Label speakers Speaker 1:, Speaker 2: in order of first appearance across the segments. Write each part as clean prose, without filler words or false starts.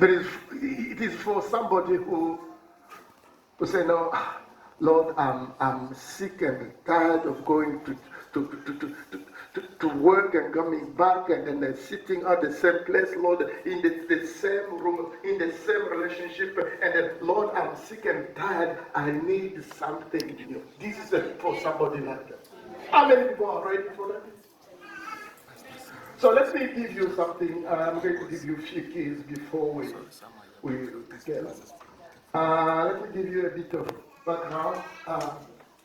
Speaker 1: But it is for somebody who say, no, Lord, I'm sick and tired of going to work and coming back and then sitting at the same place, Lord, in the same room, in the same relationship. And then, Lord, I'm sick and tired. I need something new. This is for somebody like that. How many people are ready for that? So let me give you something. I'm going to give you a few keys before we begin. Let me give you a bit of background.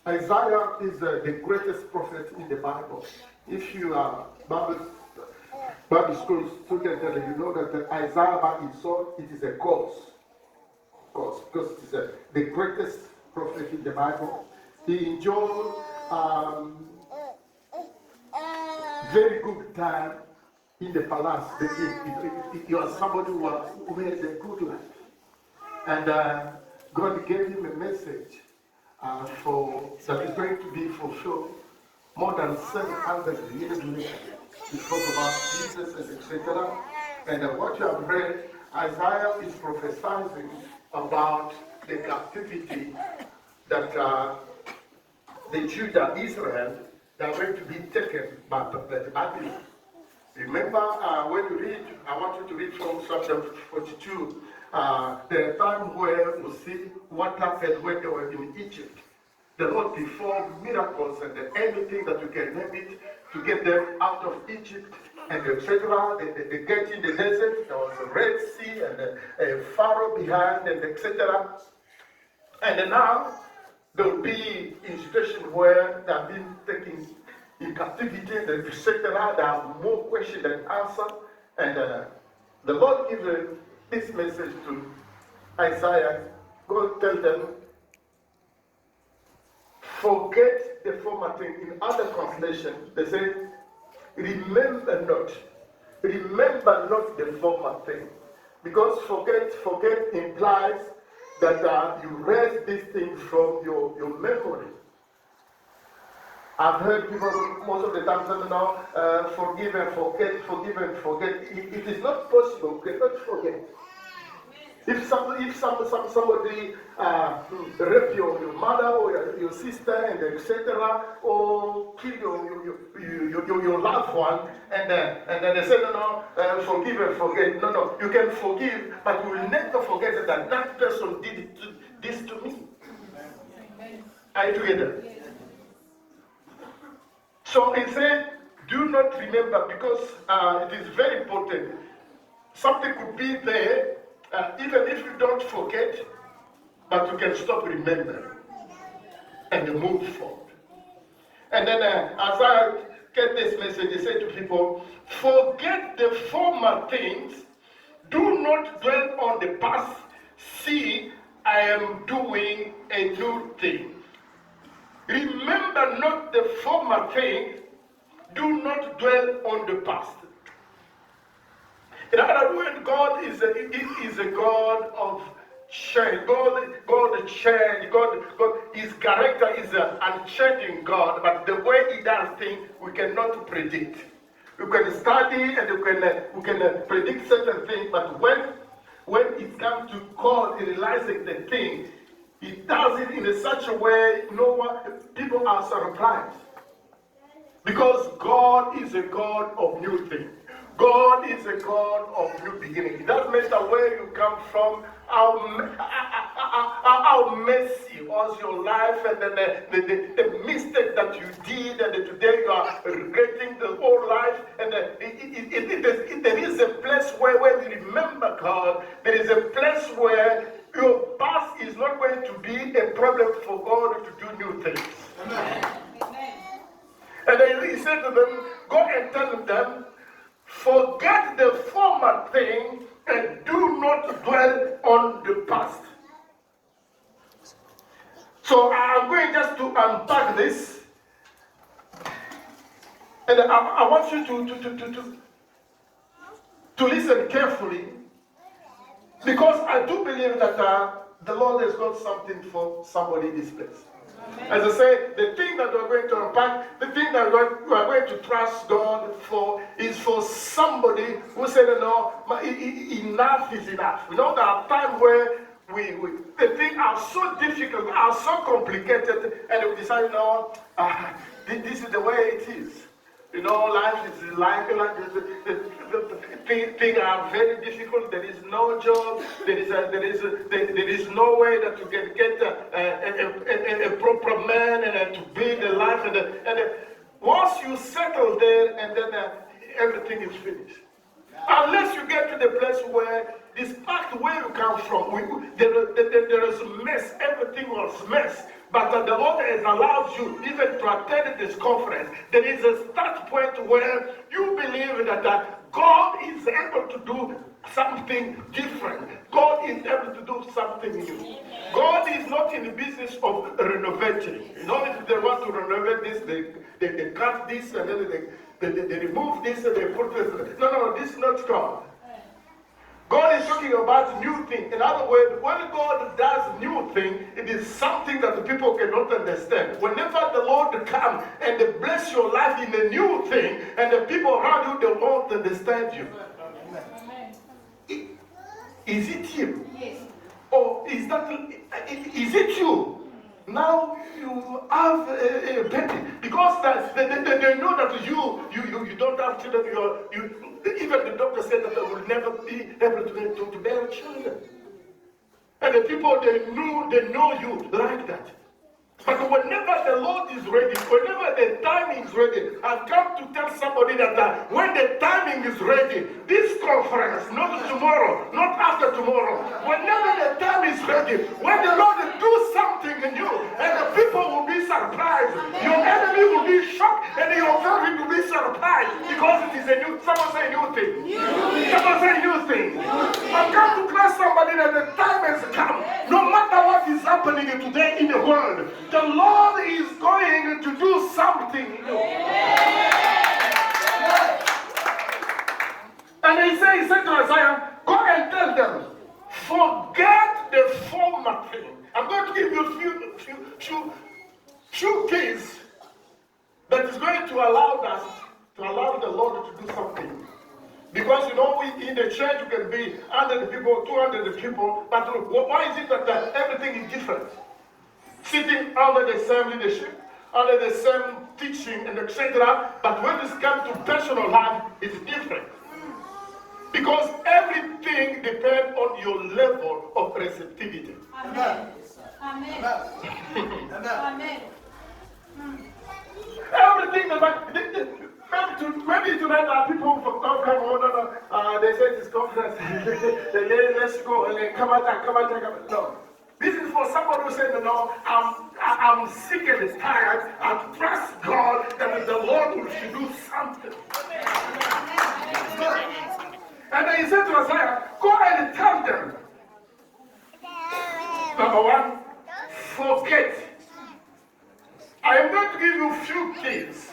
Speaker 1: Isaiah is the greatest prophet in the Bible. If you are Bible school student, you know that Isaiah by itself, it is a cause, because it is the greatest prophet in the Bible. He enjoyed very good time in the palace. You are somebody who had a good life. And God gave him a message that is going to be fulfilled more than 700 years later. He spoke about Jesus and etc. And what you have read, Isaiah is prophesying about the captivity that the Judah, Israel, they are going to be taken by Babylon. Remember, when you read, I want you to read from chapter 42, the time where you see what happened when they were in Egypt. The Lord performed miracles and anything that you can name it to get them out of Egypt and etc. They get in the desert, there was a Red Sea and a Pharaoh behind and etc. And now they'll be in a situation where they have been taken in captivity and etc. There are more questions than answers. And the Lord gives this message to Isaiah. Go tell them, forget the former thing. In other translations, they say, remember not. Remember not the former thing. Because forget implies that you erase these things from your memory. I've heard people most of the time say, no, forgive and forget, forgive and forget. It is not possible. You cannot forget. If somebody rape your mother or your sister and etc., or kill your loved one, and then they say, no, forgive and forget. No, you can forgive, but you will never forget that person did this to me. Are you together? So he said, do not remember, because it is very important. Something could be there, even if you don't forget, but you can stop remembering and move forward. And then as I get this message, he said to people, forget the former things, do not dwell on the past, see, I am doing a new thing. Remember not the former things, do not dwell on the past. In other words, God is a God of change. God change. God, his character is an unchanging God, but the way he does things, we cannot predict. We can study and we can predict certain things, but when it comes to God realizing the thing, he does it in such a way people are surprised. Because God is a God of new things. God is a God of new beginning. It doesn't matter where you come from, how messy was your life, and then the mistake that you did, and today you are regretting the whole life. And there is a place where when you remember God, there is a place where your past is not going to be a problem for God to do new things. Amen. And then he said to them, go and tell them, forget the former thing and do not dwell on the past. So I'm going just to unpack this. And I want you to listen carefully, because I do believe that the Lord has got something for somebody in this place. As I say, the thing that we're going to unpack, the thing that we are going to trust God for is for somebody who said, no, enough is enough. You know, there are times where the things are so difficult, are so complicated, and we decide, no, this is the way it is. You know, life is like things are very difficult. There is no job. There is no way that you can get a proper man and to build a life. And once you settle there, and then everything is finished. Unless you get to the place where, despite where you come from, there is a mess. Everything was mess. But the Lord has allowed you even to attend this conference. There is a start point where you believe that God is able to do something different. God is able to do something new. God is not in the business of renovating. You know, if they want to renovate this, they cut this and then they remove this and they put this. No, this is not God. God is talking about new thing. In other words, when God does new thing, it is something that the people cannot understand. Whenever the Lord comes and they bless your life in a new thing, and the people around you, they won't understand you. Is it him? Yes. Or is it you? Now you have a baby because they know that you don't have children. Even the doctor said that they will never be able to bear children. And the people they know you like that. But whenever the Lord is ready, whenever the timing is ready, I've come to tell somebody that when the timing is ready, this conference, not tomorrow, not after tomorrow, whenever the time is ready, when the Lord will do something in you, and the people will be surprised, your enemy will be shocked, and your family will be surprised, because it is a new, someone say new thing. Someone say new thing. I've come to tell somebody that the time has come. No matter what is happening today in the world, the Lord is going to do something new. And he said to Isaiah, go and tell them, forget the former thing. I'm going to give you few keys that is going to allow the Lord to do something. Because you know, in the church you can be 100 people, 200 people, but why is it that everything is different? Sitting under the same leadership, under the same teaching, and etc. But when it comes to personal life, it's different. Because everything depends on your level of receptivity. Amen. Amen. Amen. Everything, maybe tonight there are people from come, they say this conference, let's go, and then come out. No. This is for somebody who said, no, I'm sick and tired. I trust God that the Lord will do something. And then he said to Isaiah, go and tell them. Number one, forget. I am going to give you a few keys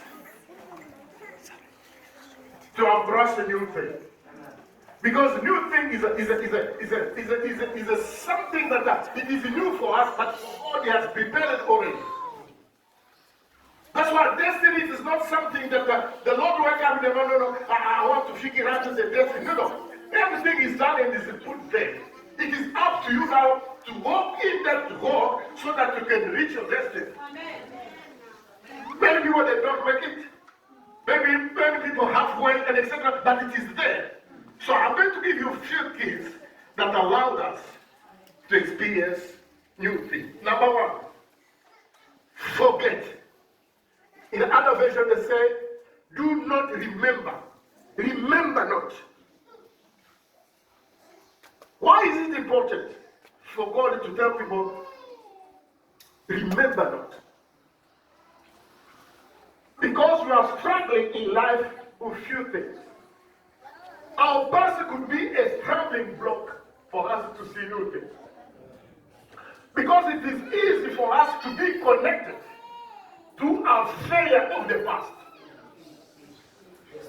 Speaker 1: to embrace a new thing. Because new thing is something that it is new for us, but God has prepared it already. That's why destiny is not something that the Lord will come and no, I want to figure out the destiny. No. Everything is done and is put there. It is up to you now to walk in that walk so that you can reach your destiny. Amen. Many people, they don't make it. Many people halfway and etc. But it is there. So I'm going to give you a few keys that allowed us to experience new things. Number one, forget. In other version they say, do not remember. Remember not. Why is it important for God to tell people, remember not? Because we are struggling in life with few things. Our past could be a stumbling block for us to see new things. Because it is easy for us to be connected to our failure of the past.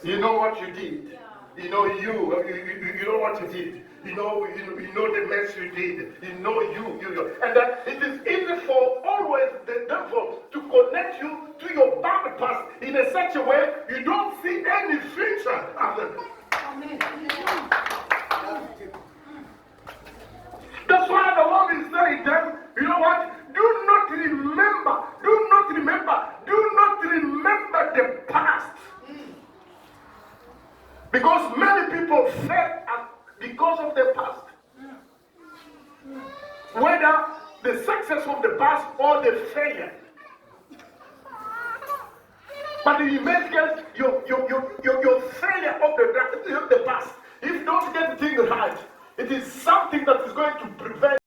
Speaker 1: You know what you did. You know you know what you did. You know the mess you did. You know you. And that it is easy for always the devil to connect you to your bad past in a such a way you don't see any future after. That's why the Lord is saying that, you know what? Do not remember the past. Because many people fail because of the past. Whether the success of the past or the failure. But in many cases, your failure of the past, if you don't get things right, it is something that is going to prevent